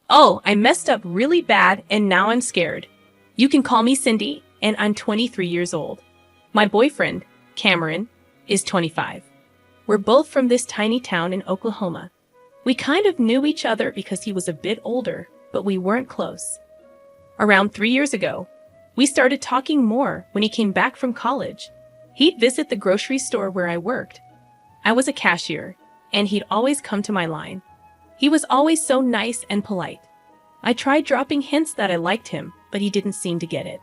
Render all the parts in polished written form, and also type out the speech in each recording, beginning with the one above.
Oh, I messed up really bad and now I'm scared. You can call me Cindy, and I'm 23 years old. My boyfriend, Cameron, is 25. We're both from this tiny town in Oklahoma. We kind of knew each other because he was a bit older, but we weren't close. Around 3 years ago, we started talking more when he came back from college. He'd visit the grocery store where I worked. I was a cashier, and he'd always come to my line. He was always so nice and polite. I tried dropping hints that I liked him, but he didn't seem to get it.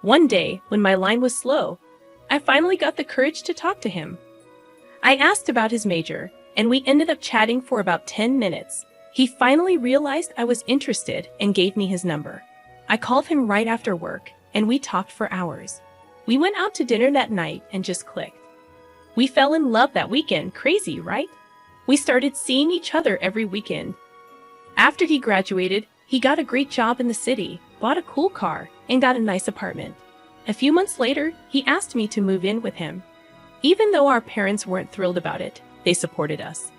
One day, when my line was slow, I finally got the courage to talk to him. I asked about his major, and we ended up chatting for about 10 minutes. He finally realized I was interested and gave me his number. I called him right after work, and we talked for hours. We went out to dinner that night and just clicked. We fell in love that weekend. Crazy, right? We started seeing each other every weekend. After he graduated, he got a great job in the city, bought a cool car, and got a nice apartment. A few months later, he asked me to move in with him. Even though our parents weren't thrilled about it, they supported us.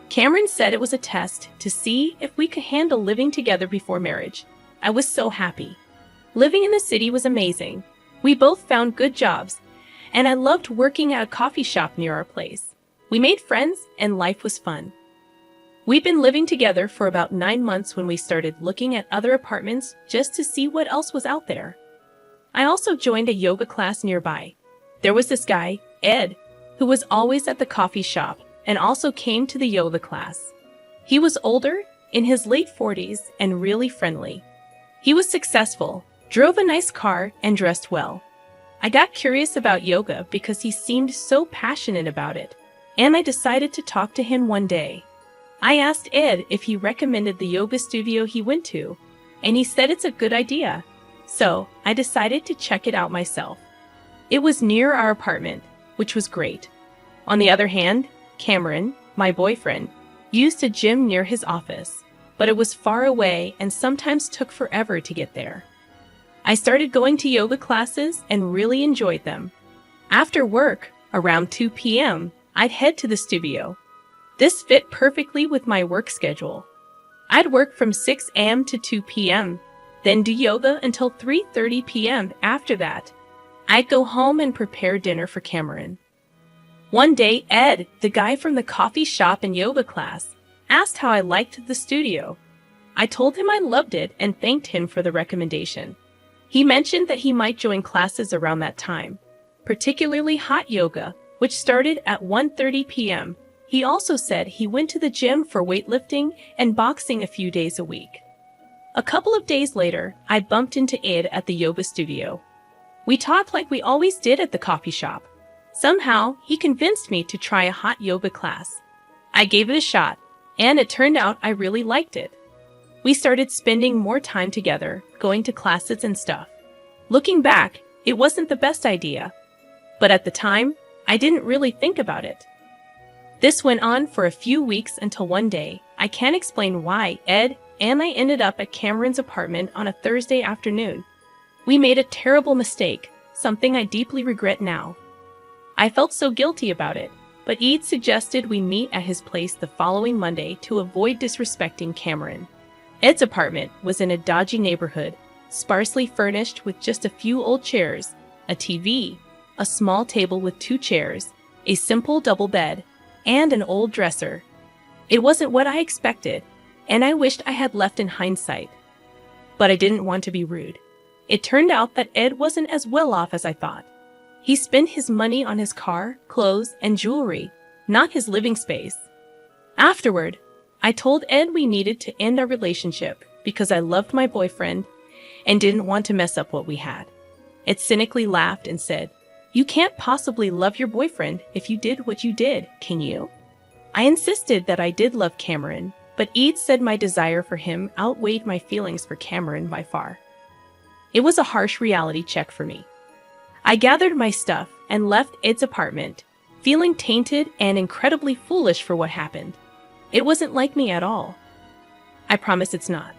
Cameron said it was a test to see if we could handle living together before marriage. I was so happy. Living in the city was amazing. We both found good jobs, and I loved working at a coffee shop near our place. We made friends, and life was fun. We'd been living together for about 9 months when we started looking at other apartments just to see what else was out there. I also joined a yoga class nearby. There was this guy, Ed, who was always at the coffee shop and also came to the yoga class. He was older, in his late 40s, and really friendly. He was successful, drove a nice car, and dressed well. I got curious about yoga because he seemed so passionate about it, and I decided to talk to him one day. I asked Ed if he recommended the yoga studio he went to, and he said it's a good idea. So I decided to check it out myself. It was near our apartment, which was great. On the other hand, Cameron, my boyfriend, used a gym near his office, but it was far away and sometimes took forever to get there. I started going to yoga classes and really enjoyed them. After work, around 2 p.m., I'd head to the studio. This fit perfectly with my work schedule. I'd work from 6 a.m. to 2 p.m., then do yoga until 3:30 p.m. After that, I'd go home and prepare dinner for Cameron. One day, Ed, the guy from the coffee shop and yoga class, asked how I liked the studio. I told him I loved it and thanked him for the recommendation. He mentioned that he might join classes around that time, particularly hot yoga, which started at 1:30 p.m. He also said he went to the gym for weightlifting and boxing a few days a week. A couple of days later, I bumped into Ed at the yoga studio. We talked like we always did at the coffee shop. Somehow, he convinced me to try a hot yoga class. I gave it a shot, and it turned out I really liked it. We started spending more time together, going to classes and stuff. Looking back, it wasn't the best idea. But at the time, I didn't really think about it. This went on for a few weeks until one day, I can't explain why, Ed and I ended up at Cameron's apartment on a Thursday afternoon. We made a terrible mistake, something I deeply regret now. I felt so guilty about it, but Ed suggested we meet at his place the following Monday to avoid disrespecting Cameron. Ed's apartment was in a dodgy neighborhood, sparsely furnished with just a few old chairs, a TV, a small table with 2 chairs, a simple double bed, and an old dresser. It wasn't what I expected, and I wished I had left in hindsight. But I didn't want to be rude. It turned out that Ed wasn't as well off as I thought. He spent his money on his car, clothes, and jewelry, not his living space. Afterward, I told Ed we needed to end our relationship because I loved my boyfriend and didn't want to mess up what we had. Ed cynically laughed and said, "You can't possibly love your boyfriend if you did what you did, can you?" I insisted that I did love Cameron, but Ed said my desire for him outweighed my feelings for Cameron by far. It was a harsh reality check for me. I gathered my stuff and left Ed's apartment, feeling tainted and incredibly foolish for what happened. It wasn't like me at all. I promise it's not.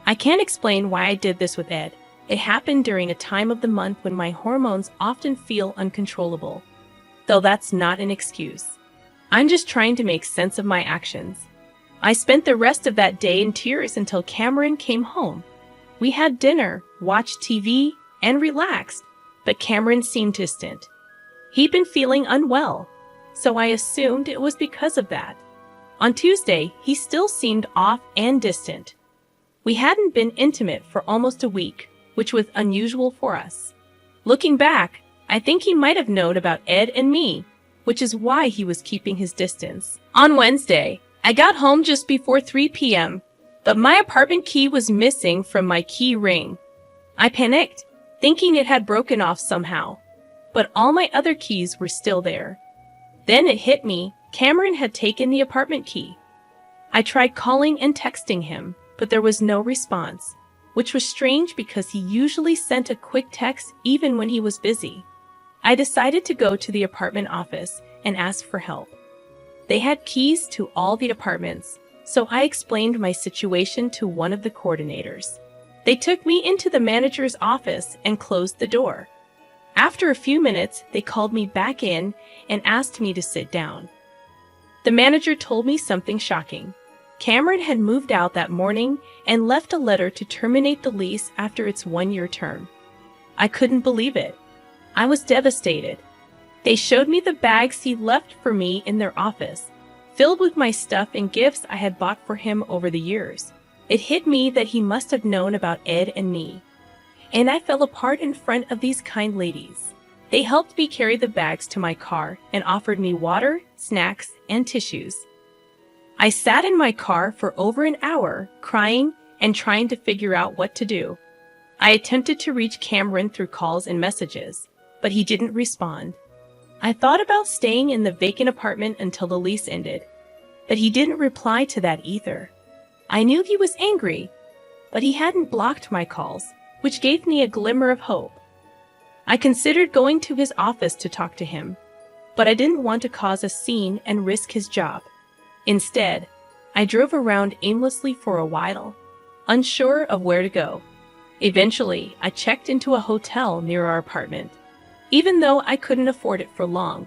I can't explain why I did this with Ed. It happened during a time of the month when my hormones often feel uncontrollable. Though that's not an excuse. I'm just trying to make sense of my actions. I spent the rest of that day in tears until Cameron came home. We had dinner, watched TV, and relaxed, but Cameron seemed distant. He'd been feeling unwell, so I assumed it was because of that. On Tuesday, he still seemed off and distant. We hadn't been intimate for almost a week, which was unusual for us. Looking back, I think he might have known about Ed and me, which is why he was keeping his distance. On Wednesday, I got home just before 3 p.m., but my apartment key was missing from my key ring. I panicked, thinking it had broken off somehow, but all my other keys were still there. Then it hit me, Cameron had taken the apartment key. I tried calling and texting him, but there was no response, which was strange because he usually sent a quick text even when he was busy. I decided to go to the apartment office and ask for help. They had keys to all the apartments, so I explained my situation to one of the coordinators. They took me into the manager's office and closed the door. After a few minutes, they called me back in and asked me to sit down. The manager told me something shocking. Cameron had moved out that morning and left a letter to terminate the lease after its one-year term. I couldn't believe it. I was devastated. They showed me the bags he left for me in their office, filled with my stuff and gifts I had bought for him over the years. It hit me that he must have known about Ed and me. And I fell apart in front of these kind ladies. They helped me carry the bags to my car and offered me water, snacks, and tissues. I sat in my car for over an hour, crying and trying to figure out what to do. I attempted to reach Cameron through calls and messages, but he didn't respond. I thought about staying in the vacant apartment until the lease ended, but he didn't reply to that either. I knew he was angry, but he hadn't blocked my calls, which gave me a glimmer of hope. I considered going to his office to talk to him, but I didn't want to cause a scene and risk his job. Instead, I drove around aimlessly for a while, unsure of where to go. Eventually, I checked into a hotel near our apartment. Even though I couldn't afford it for long,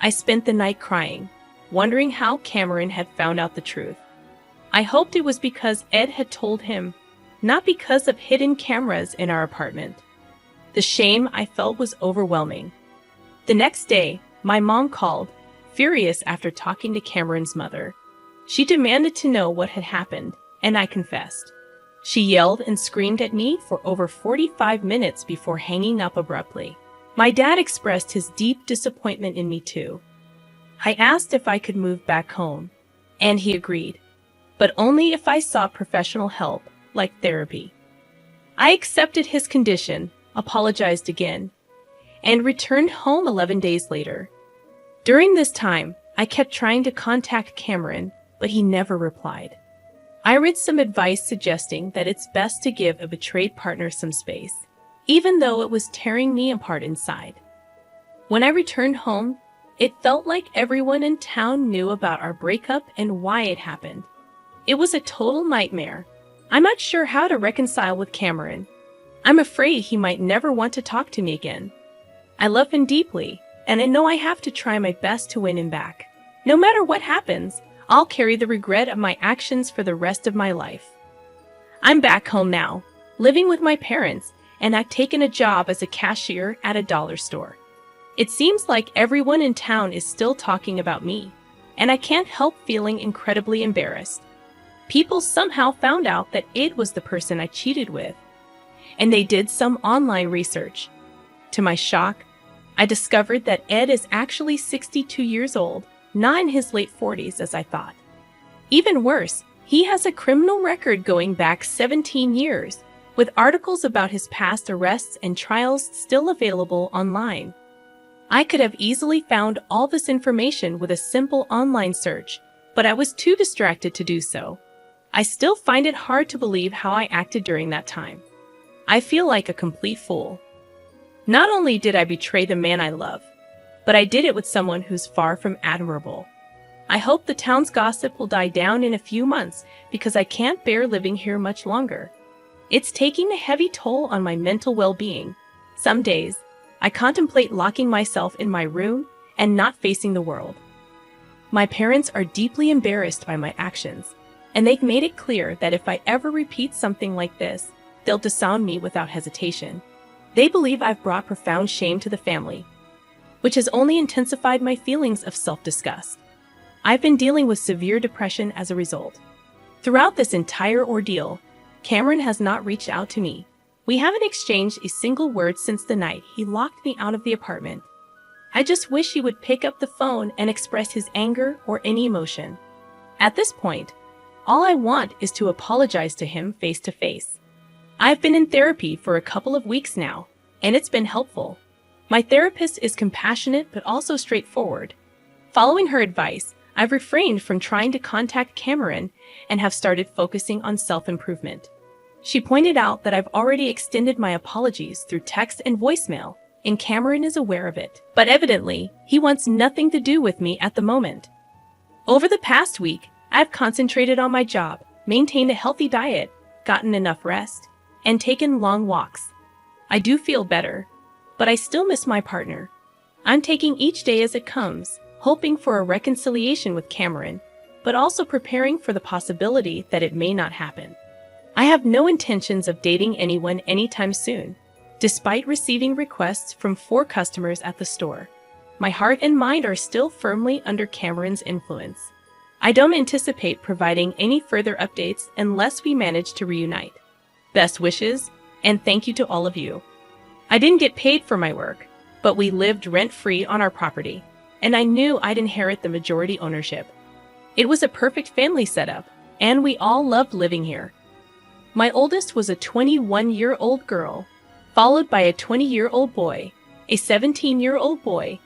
I spent the night crying, wondering how Cameron had found out the truth. I hoped it was because Ed had told him, not because of hidden cameras in our apartment. The shame I felt was overwhelming. The next day, my mom called, furious after talking to Cameron's mother. She demanded to know what had happened, and I confessed. She yelled and screamed at me for over 45 minutes before hanging up abruptly. My dad expressed his deep disappointment in me too. I asked if I could move back home, and he agreed, but only if I sought professional help, like therapy. I accepted his condition, apologized again, and returned home 11 days later. During this time, I kept trying to contact Cameron, but he never replied. I read some advice suggesting that it's best to give a betrayed partner some space, even though it was tearing me apart inside. When I returned home, it felt like everyone in town knew about our breakup and why it happened. It was a total nightmare. I'm not sure how to reconcile with Cameron. I'm afraid he might never want to talk to me again. I love him deeply, and I know I have to try my best to win him back. No matter what happens, I'll carry the regret of my actions for the rest of my life. I'm back home now, living with my parents, and I've taken a job as a cashier at a dollar store. It seems like everyone in town is still talking about me, and I can't help feeling incredibly embarrassed. People somehow found out that Ed was the person I cheated with, and they did some online research. To my shock, I discovered that Ed is actually 62 years old, not in his late 40s as I thought. Even worse, he has a criminal record going back 17 years, with articles about his past arrests and trials still available online. I could have easily found all this information with a simple online search, but I was too distracted to do so. I still find it hard to believe how I acted during that time. I feel like a complete fool. Not only did I betray the man I love, but I did it with someone who's far from admirable. I hope the town's gossip will die down in a few months because I can't bear living here much longer. It's taking a heavy toll on my mental well-being. Some days, I contemplate locking myself in my room and not facing the world. My parents are deeply embarrassed by my actions, and they've made it clear that if I ever repeat something like this, they'll disown me without hesitation. They believe I've brought profound shame to the family, which has only intensified my feelings of self-disgust. I've been dealing with severe depression as a result. Throughout this entire ordeal, Cameron has not reached out to me. We haven't exchanged a single word since the night he locked me out of the apartment. I just wish he would pick up the phone and express his anger or any emotion. At this point, all I want is to apologize to him face to face. I've been in therapy for a couple of weeks now, and it's been helpful. My therapist is compassionate but also straightforward. Following her advice, I've refrained from trying to contact Cameron and have started focusing on self-improvement. She pointed out that I've already extended my apologies through text and voicemail, and Cameron is aware of it. But evidently, he wants nothing to do with me at the moment. Over the past week, I've concentrated on my job, maintained a healthy diet, gotten enough rest, and taken long walks. I do feel better, but I still miss my partner. I'm taking each day as it comes, hoping for a reconciliation with Cameron, but also preparing for the possibility that it may not happen. I have no intentions of dating anyone anytime soon, despite receiving requests from 4 customers at the store. My heart and mind are still firmly under Cameron's influence. I don't anticipate providing any further updates unless we manage to reunite. Best wishes, and thank you to all of you. I didn't get paid for my work, but we lived rent-free on our property, and I knew I'd inherit the majority ownership. It was a perfect family setup, and we all loved living here. My oldest was a 21-year-old girl, followed by a 20-year-old boy, a 17-year-old boy,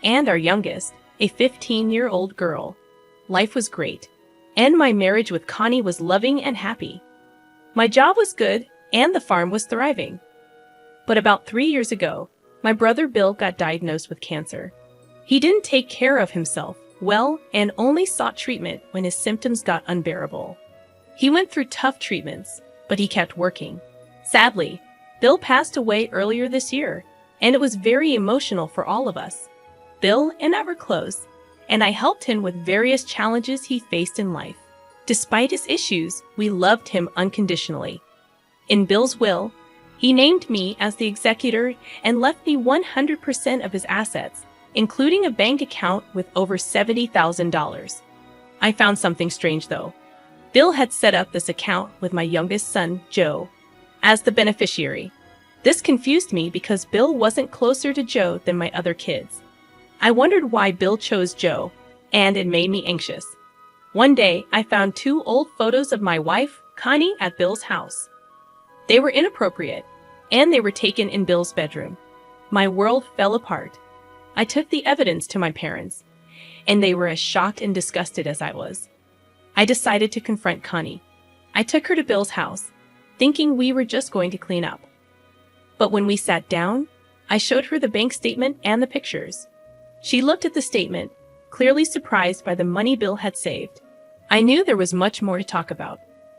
and our youngest, a 15-year-old girl. Life was great, and my marriage with Connie was loving and happy. My job was good, and the farm was thriving. But about 3 years ago, my brother Bill got diagnosed with cancer. He didn't take care of himself well and only sought treatment when his symptoms got unbearable. He went through tough treatments, but he kept working. Sadly, Bill passed away earlier this year, and it was very emotional for all of us. Bill and I were close, and I helped him with various challenges he faced in life. Despite his issues, we loved him unconditionally. In Bill's will, he named me as the executor and left me 100% of his assets, including a bank account with over $70,000. I found something strange though. Bill had set up this account with my youngest son, Joe, as the beneficiary. This confused me because Bill wasn't closer to Joe than my other kids. I wondered why Bill chose Joe, and it made me anxious. One day, I found 2 old photos of my wife, Connie, at Bill's house. They were inappropriate, and they were taken in Bill's bedroom. My world fell apart. I took the evidence to my parents, and they were as shocked and disgusted as I was. I decided to confront Connie. I took her to Bill's house, thinking we were just going to clean up. But when we sat down, I showed her the bank statement and the pictures. She looked at the statement, clearly surprised by the money Bill had saved. I knew there was much more to talk about,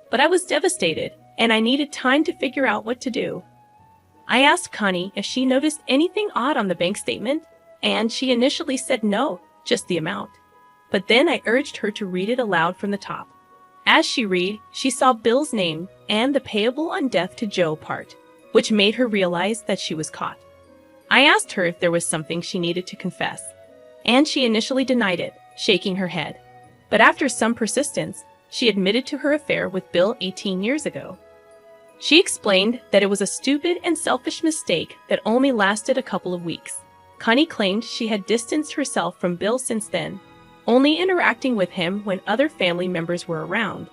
but I was devastated, and I needed time to figure out what to do. I asked Connie if she noticed anything odd on the bank statement, and she initially said no, just the amount. But then I urged her to read it aloud from the top. As she read, she saw Bill's name and the payable on death to Joe part, which made her realize that she was caught. I asked her if there was something she needed to confess, and she initially denied it, shaking her head. But after some persistence, she admitted to her affair with Bill 18 years ago. She explained that it was a stupid and selfish mistake that only lasted a couple of weeks. Connie claimed she had distanced herself from Bill since then, only interacting with him when other family members were around.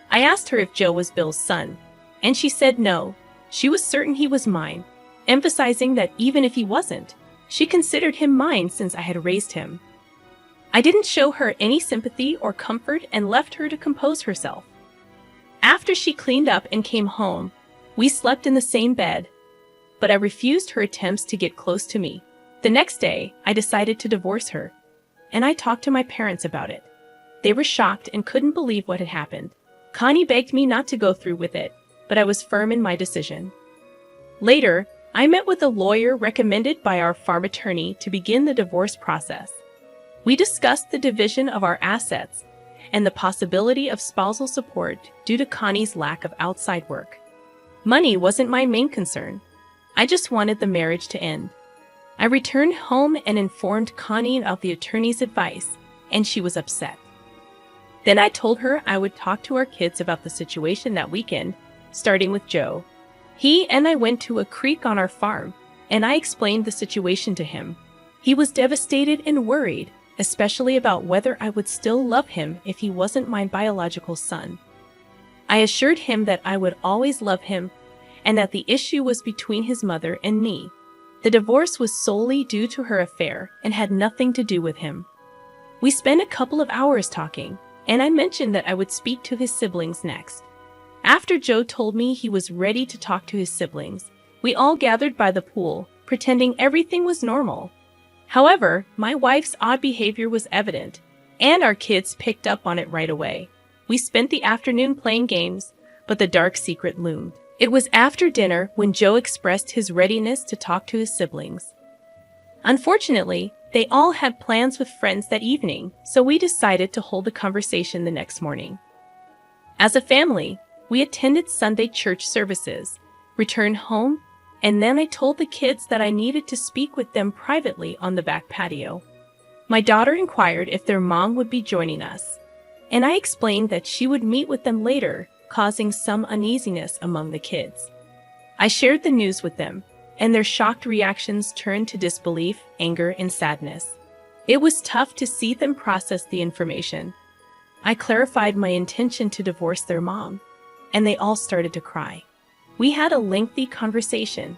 I asked her if Joe was Bill's son, and she said no, she was certain he was mine, emphasizing that even if he wasn't, she considered him mine since I had raised him. I didn't show her any sympathy or comfort and left her to compose herself. After she cleaned up and came home, we slept in the same bed, but I refused her attempts to get close to me. The next day, I decided to divorce her, and I talked to my parents about it. They were shocked and couldn't believe what had happened. Connie begged me not to go through with it, but I was firm in my decision. Later, I met with a lawyer recommended by our farm attorney to begin the divorce process. We discussed the division of our assets and the possibility of spousal support due to Connie's lack of outside work. Money wasn't my main concern. I just wanted the marriage to end. I returned home and informed Connie of the attorney's advice, and she was upset. Then I told her I would talk to our kids about the situation that weekend, starting with Joe. He and I went to a creek on our farm, and I explained the situation to him. He was devastated and worried, especially about whether I would still love him if he wasn't my biological son. I assured him that I would always love him and that the issue was between his mother and me. The divorce was solely due to her affair and had nothing to do with him. We spent a couple of hours talking, and I mentioned that I would speak to his siblings next. After Joe told me he was ready to talk to his siblings, we all gathered by the pool, pretending everything was normal. However, my wife's odd behavior was evident, and our kids picked up on it right away. We spent the afternoon playing games, but the dark secret loomed. It was after dinner when Joe expressed his readiness to talk to his siblings. Unfortunately, they all had plans with friends that evening, so we decided to hold a conversation the next morning. As a family, we attended Sunday church services, returned home, and then I told the kids that I needed to speak with them privately on the back patio. My daughter inquired if their mom would be joining us, and I explained that she would meet with them later, causing some uneasiness among the kids. I shared the news with them, and their shocked reactions turned to disbelief, anger, and sadness. It was tough to see them process the information. I clarified my intention to divorce their mom, and they all started to cry. We had a lengthy conversation,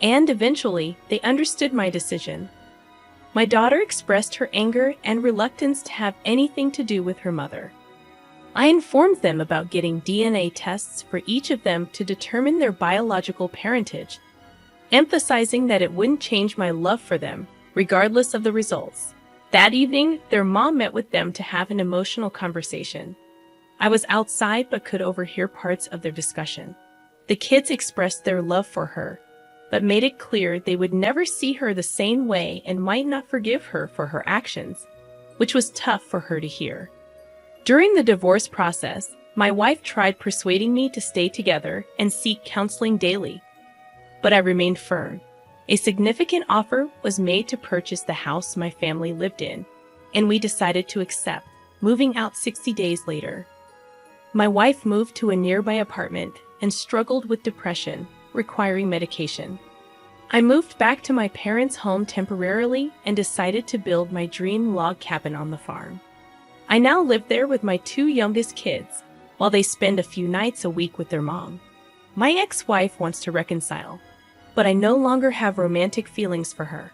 and eventually they understood my decision. My daughter expressed her anger and reluctance to have anything to do with her mother. I informed them about getting DNA tests for each of them to determine their biological parentage, emphasizing that it wouldn't change my love for them, regardless of the results. That evening, their mom met with them to have an emotional conversation. I was outside but could overhear parts of their discussion. The kids expressed their love for her, but made it clear they would never see her the same way and might not forgive her for her actions, which was tough for her to hear. During the divorce process, my wife tried persuading me to stay together and seek counseling daily, but I remained firm. A significant offer was made to purchase the house my family lived in, and we decided to accept, moving out 60 days later. My wife moved to a nearby apartment and struggled with depression, requiring medication. I moved back to my parents' home temporarily and decided to build my dream log cabin on the farm. I now live there with my two youngest kids, while they spend a few nights a week with their mom. My ex-wife wants to reconcile, but I no longer have romantic feelings for her.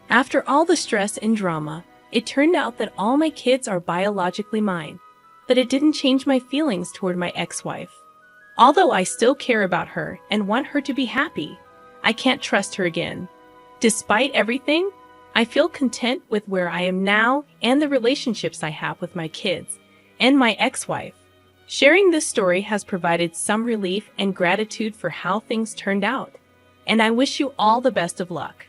After all the stress and drama, it turned out that all my kids are biologically mine, but it didn't change my feelings toward my ex-wife. Although I still care about her and want her to be happy, I can't trust her again. Despite everything, I feel content with where I am now and the relationships I have with my kids and my ex-wife. Sharing this story has provided some relief and gratitude for how things turned out, and I wish you all the best of luck.